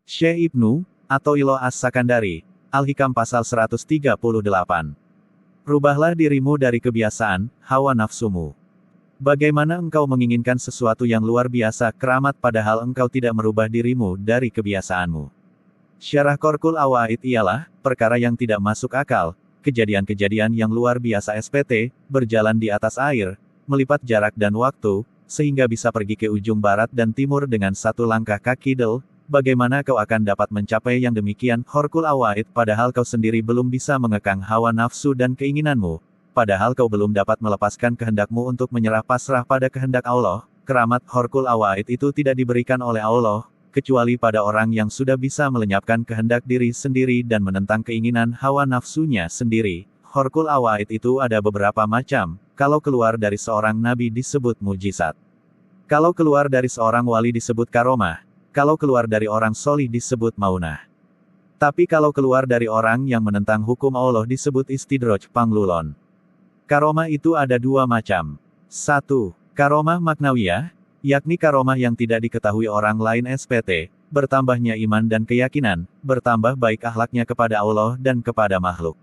Syekh Ibnu Athaillah As-Sakandari, Al-Hikam pasal 138. Rubahlah dirimu dari kebiasaan, hawa nafsumu. Bagaimana engkau menginginkan sesuatu yang luar biasa keramat padahal engkau tidak merubah dirimu dari kebiasaanmu. Syarah Qorqul Awaid ialah, perkara yang tidak masuk akal, kejadian-kejadian yang luar biasa SPT, berjalan di atas air, melipat jarak dan waktu, sehingga bisa pergi ke ujung barat dan timur dengan satu langkah kaki del. Bagaimana kau akan dapat mencapai yang demikian, Qorqul Awaid, padahal kau sendiri belum bisa mengekang hawa nafsu dan keinginanmu, padahal kau belum dapat melepaskan kehendakmu untuk menyerah pasrah pada kehendak Allah. Keramat Qorqul Awaid itu tidak diberikan oleh Allah, kecuali pada orang yang sudah bisa melenyapkan kehendak diri sendiri dan menentang keinginan hawa nafsunya sendiri. Qorqul Awaid itu ada beberapa macam, kalau keluar dari seorang nabi disebut mujizat. Kalau keluar dari seorang wali disebut karomah. Kalau keluar dari orang solih disebut maunah. Tapi kalau keluar dari orang yang menentang hukum Allah disebut istidroj, panglulon. Karomah itu ada dua macam. 1. Karomah maknawiyah, yakni karomah yang tidak diketahui orang lain SPT, bertambahnya iman dan keyakinan, bertambah baik akhlaknya kepada Allah dan kepada makhluk.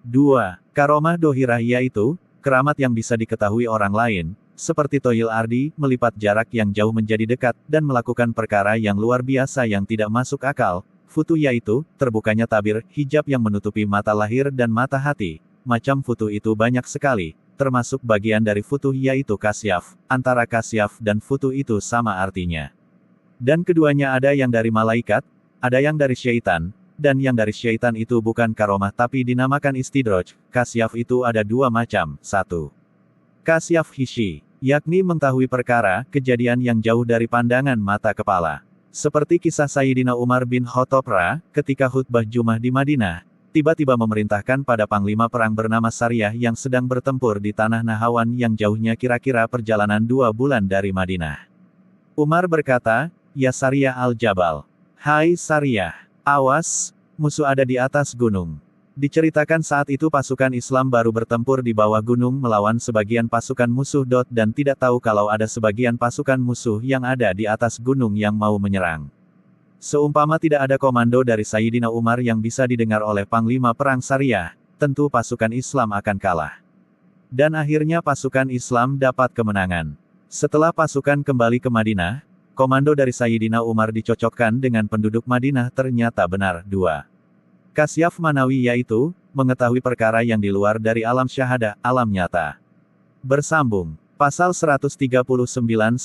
2. Karomah dohirah yaitu, keramat yang bisa diketahui orang lain, seperti toyil ardi, melipat jarak yang jauh menjadi dekat, dan melakukan perkara yang luar biasa yang tidak masuk akal. Futu yaitu, terbukanya tabir, hijab yang menutupi mata lahir dan mata hati. Macam futu itu banyak sekali, termasuk bagian dari futu yaitu kasyaf. Antara kasyaf dan futu itu sama artinya. Dan keduanya ada yang dari malaikat, ada yang dari syaitan, dan yang dari syaitan itu bukan karomah tapi dinamakan istidroj. Kasyaf itu ada dua macam. 1. Kasyaf hisyi, yakni mengetahui perkara, kejadian yang jauh dari pandangan mata kepala. Seperti kisah Sayyidina Umar bin Khattab ketika khutbah Jumat di Madinah, tiba-tiba memerintahkan pada panglima perang bernama Sariyah yang sedang bertempur di tanah Nahawan yang jauhnya kira-kira perjalanan 2 bulan dari Madinah. Umar berkata, "Ya Sariyah al-Jabal. Hai Sariyah, awas, musuh ada di atas gunung." Diceritakan saat itu pasukan Islam baru bertempur di bawah gunung melawan sebagian pasukan musuh dan tidak tahu kalau ada sebagian pasukan musuh yang ada di atas gunung yang mau menyerang. Seumpama tidak ada komando dari Sayyidina Umar yang bisa didengar oleh Panglima Perang Sariyah, tentu pasukan Islam akan kalah. Dan akhirnya pasukan Islam dapat kemenangan. Setelah pasukan kembali ke Madinah, komando dari Sayyidina Umar dicocokkan dengan penduduk Madinah ternyata benar. 2. Kasyaf manawi yaitu, mengetahui perkara yang di luar dari alam syahadah, alam nyata. Bersambung. Pasal 139-140.